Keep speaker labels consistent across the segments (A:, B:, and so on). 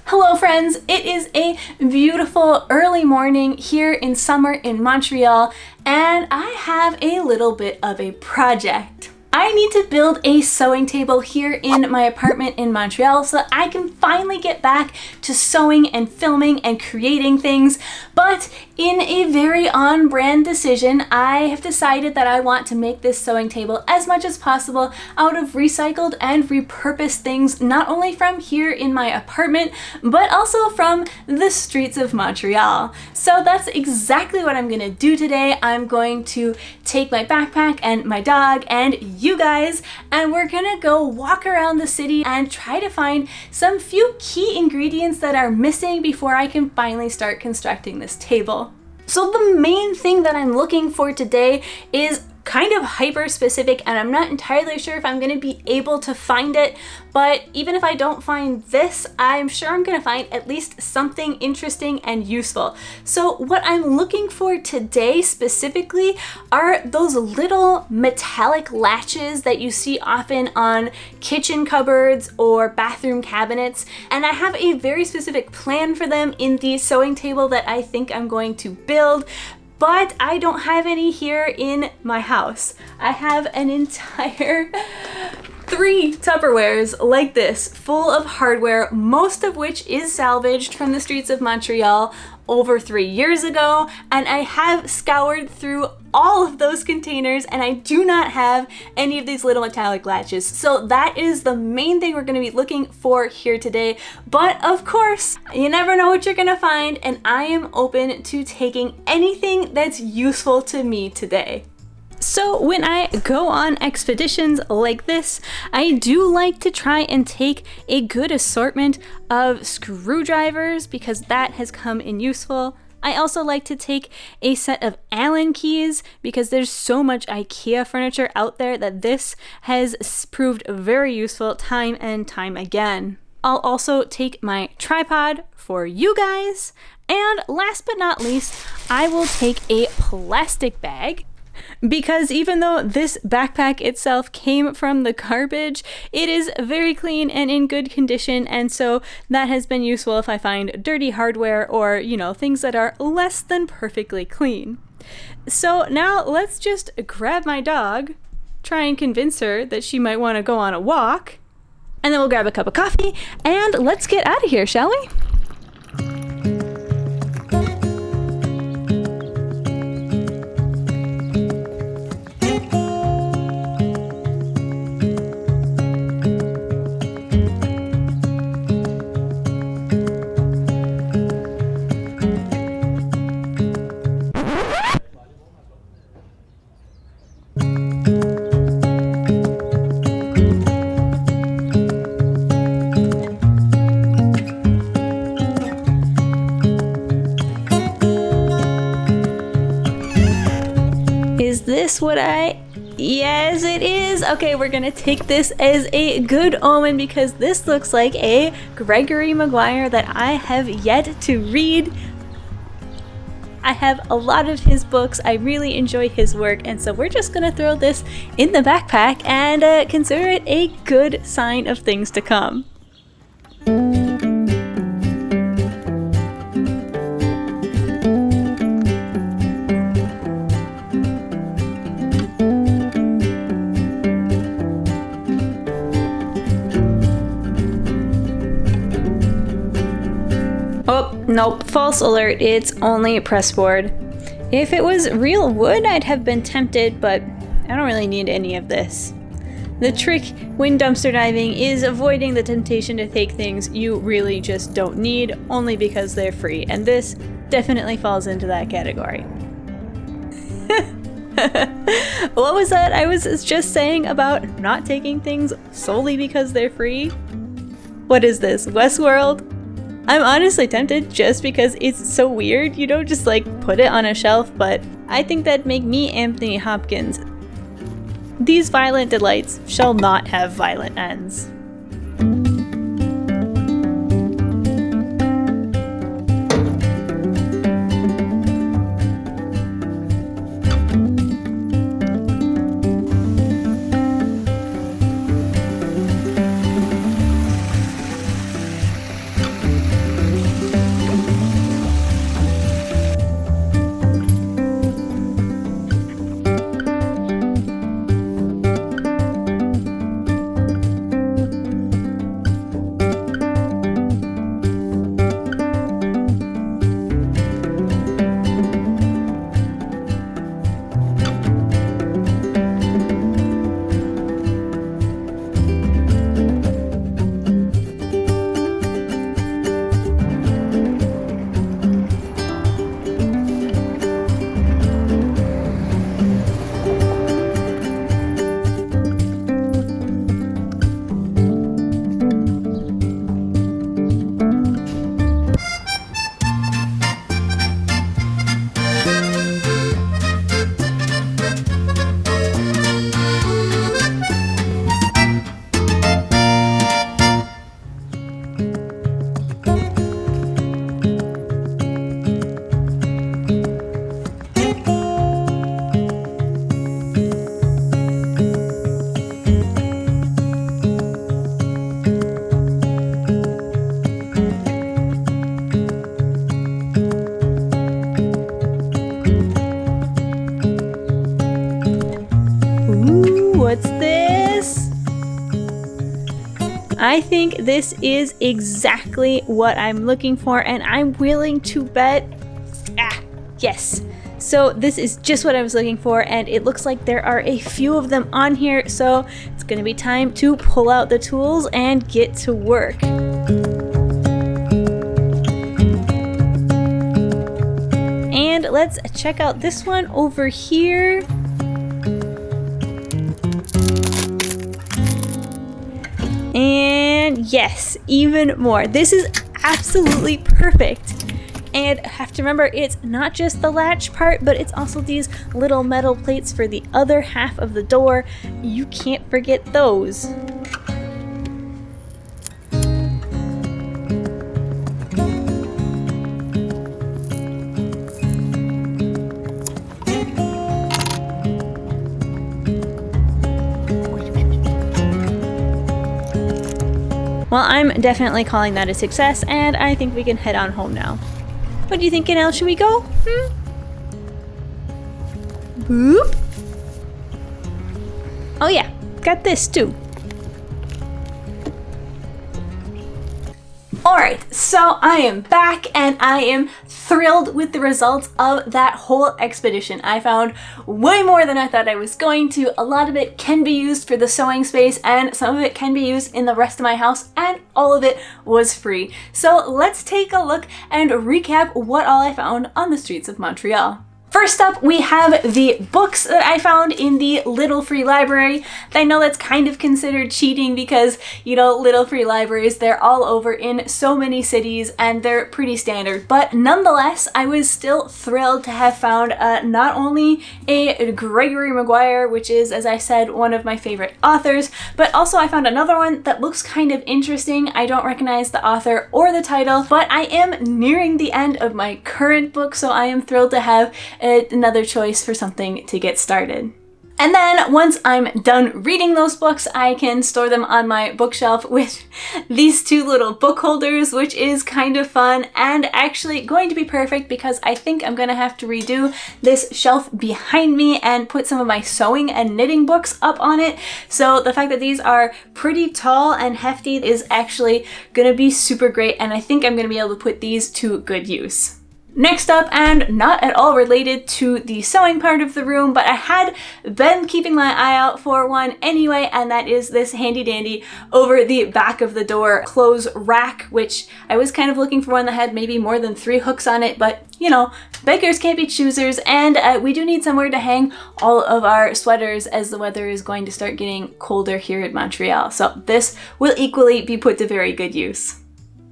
A: Hello friends, it is a beautiful early morning here in summer in Montreal, and I have a little bit of a project. I need to build a sewing table here in my apartment in Montreal so that I can finally get back to sewing and filming and creating things. But in a very on-brand decision, I have decided that I want to make this sewing table as much as possible out of recycled and repurposed things, not only from here in my apartment, but also from the streets of Montreal. So that's exactly what I'm gonna do today. I'm going to take my backpack and my dog and you guys, and we're gonna go walk around the city and try to find some few key ingredients that are missing before I can finally start constructing this table. So the main thing that I'm looking for today is kind of hyper specific, and I'm not entirely sure if I'm going to be able to find it, but even if I don't find this, I'm sure I'm going to find at least something interesting and useful. So what I'm looking for today specifically are those little metallic latches that you see often on kitchen cupboards or bathroom cabinets, and I have a very specific plan for them in the sewing table that I think I'm going to build. But I don't have any here in my house. I have an entire 3 Tupperwares like this, full of hardware, most of which is salvaged from the streets of Montreal over 3 years ago, and I have scoured through all of those containers and I do not have any of these little metallic latches. So that is the main thing we're going to be looking for here today. But of course, you never know what you're going to find, and I am open to taking anything that's useful to me today. So when I go on expeditions like this, I do like to try and take a good assortment of screwdrivers because that has come in useful. I also like to take a set of Allen keys because there's so much IKEA furniture out there that this has proved very useful time and time again. I'll also take my tripod for you guys, and last but not least, I will take a plastic bag. Because even though this backpack itself came from the garbage, it is very clean and in good condition, and so that has been useful if I find dirty hardware or, things that are less than perfectly clean. So now let's just grab my dog, try and convince her that she might want to go on a walk, and then we'll grab a cup of coffee, and let's get out of here, shall we? Is this what Yes, it is! Okay, we're gonna take this as a good omen because this looks like a Gregory Maguire that I have yet to read. I have a lot of his books, I really enjoy his work, and so we're just gonna throw this in the backpack and consider it a good sign of things to come. Oh, nope, false alert, it's only pressboard. If it was real wood, I'd have been tempted, but I don't really need any of this. The trick when dumpster diving is avoiding the temptation to take things you really just don't need, only because they're free, and this definitely falls into that category. What was that I was just saying about not taking things solely because they're free? What is this, Westworld? I'm honestly tempted just because it's so weird. You don't just put it on a shelf, but I think that'd make me Anthony Hopkins. These violent delights shall not have violent ends. I think this is exactly what I'm looking for, and I'm willing to bet, yes. So this is just what I was looking for, and it looks like there are a few of them on here, so it's gonna be time to pull out the tools and get to work. And let's check out this one over here. And yes, even more. This is absolutely perfect. And have to remember, it's not just the latch part, but it's also these little metal plates for the other half of the door. You can't forget those. Well, I'm definitely calling that a success, and I think we can head on home now. What do you think, Ganelle? Should we go? Boop. Oh yeah, got this too. Alright, so I am back and I am thrilled with the results of that whole expedition. I found way more than I thought I was going to. A lot of it can be used for the sewing space and some of it can be used in the rest of my house, and all of it was free. So let's take a look and recap what all I found on the streets of Montreal. First up, we have the books that I found in the Little Free Library. I know that's kind of considered cheating because, you know, Little Free Libraries, they're all over in so many cities and they're pretty standard. But nonetheless, I was still thrilled to have found not only a Gregory Maguire, which is, as I said, one of my favorite authors, but also I found another one that looks kind of interesting. I don't recognize the author or the title, but I am nearing the end of my current book, so I am thrilled to have another choice for something to get started. And then once I'm done reading those books, I can store them on my bookshelf with these two little book holders, which is kind of fun and actually going to be perfect because I think I'm going to have to redo this shelf behind me and put some of my sewing and knitting books up on it. So the fact that these are pretty tall and hefty is actually going to be super great, and I think I'm going to be able to put these to good use. Next up, and not at all related to the sewing part of the room, but I had been keeping my eye out for one anyway, and that is this handy dandy over the back of the door clothes rack, which I was kind of looking for one that had maybe more than 3 hooks on it, but you know, beggars can't be choosers, and we do need somewhere to hang all of our sweaters as the weather is going to start getting colder here in Montreal. So this will equally be put to very good use.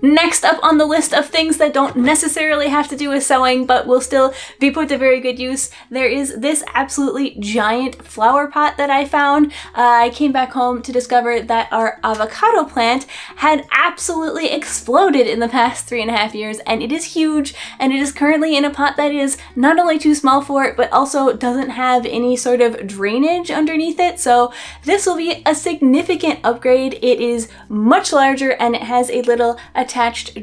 A: Next up on the list of things that don't necessarily have to do with sewing, but will still be put to very good use, there is this absolutely giant flower pot that I found. I came back home to discover that our avocado plant had absolutely exploded in the past 3.5 years, and it is huge, and it is currently in a pot that is not only too small for it, but also doesn't have any sort of drainage underneath it, so this will be a significant upgrade. It is much larger, and it has a little attached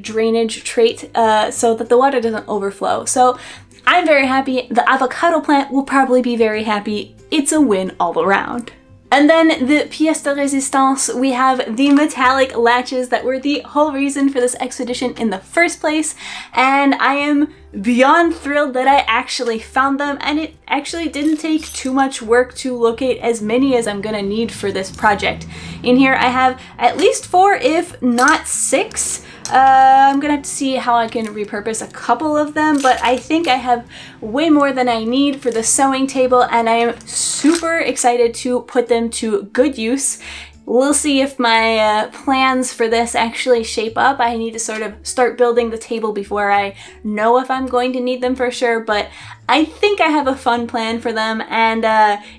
A: drainage trait so that the water doesn't overflow. So I'm very happy. The avocado plant will probably be very happy. It's a win all around. And then the pièce de résistance, we have the metallic latches that were the whole reason for this expedition in the first place, and I am beyond thrilled that I actually found them, and it actually didn't take too much work to locate as many as I'm gonna need for this project. In here I have at least 4, if not 6. I'm gonna have to see how I can repurpose a couple of them, but I think I have way more than I need for the sewing table, and I am super excited to put them to good use. We'll see if my plans for this actually shape up. I need to sort of start building the table before I know if I'm going to need them for sure, but I think I have a fun plan for them, and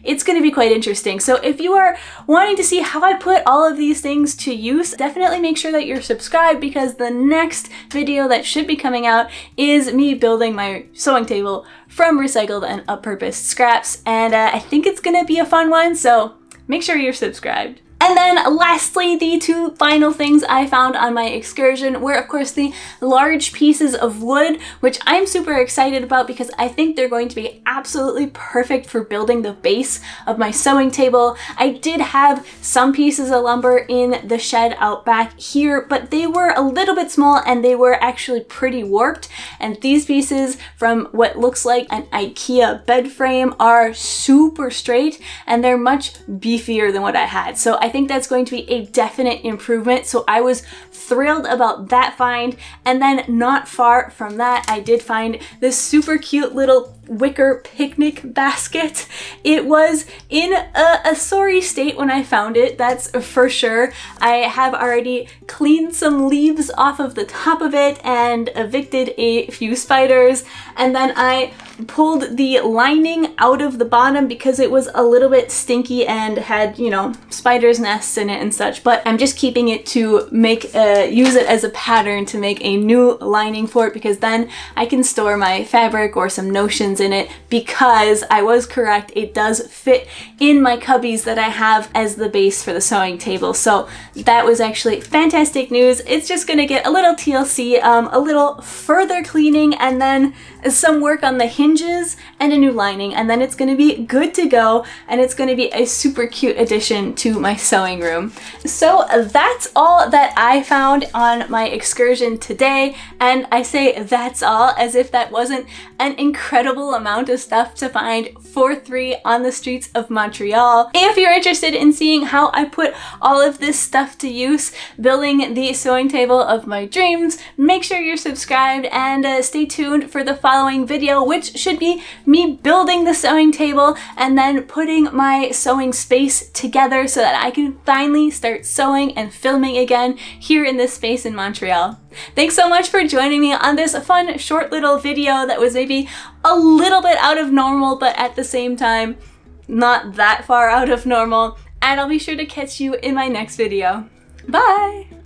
A: it's going to be quite interesting. So if you are wanting to see how I put all of these things to use, definitely make sure that you're subscribed, because the next video that should be coming out is me building my sewing table from recycled and up-purposed scraps, and I think it's going to be a fun one, so make sure you're subscribed. And then lastly, the two final things I found on my excursion were, of course, the large pieces of wood, which I'm super excited about because I think they're going to be absolutely perfect for building the base of my sewing table. I did have some pieces of lumber in the shed out back here, but they were a little bit small and they were actually pretty warped. And these pieces from what looks like an IKEA bed frame are super straight and they're much beefier than what I had. So I think that's going to be a definite improvement. So I was thrilled about that find. And then not far from that, I did find this super cute little wicker picnic basket. It was in a sorry state when I found it, that's for sure. I have already cleaned some leaves off of the top of it and evicted a few spiders, and then I pulled the lining out of the bottom because it was a little bit stinky and had, you know, spiders' nests in it and such, but I'm just keeping it to make use it as a pattern to make a new lining for it, because then I can store my fabric or some notions in it, because I was correct, it does fit in my cubbies that I have as the base for the sewing table. So that was actually fantastic news. It's just gonna get a little TLC, a little further cleaning, and then some work on the hinges and a new lining, and then it's going to be good to go, and it's going to be a super cute addition to my sewing room. So that's all that I found on my excursion today, and I say that's all as if that wasn't an incredible amount of stuff to find for free on the streets of Montreal. If you're interested in seeing how I put all of this stuff to use building the sewing table of my dreams, make sure you're subscribed and stay tuned for the following video, which should be me building the sewing table and then putting my sewing space together so that I can finally start sewing and filming again here in this space in Montreal. Thanks so much for joining me on this fun short little video that was maybe a little bit out of normal, but at the same time not that far out of normal, and I'll be sure to catch you in my next video. Bye!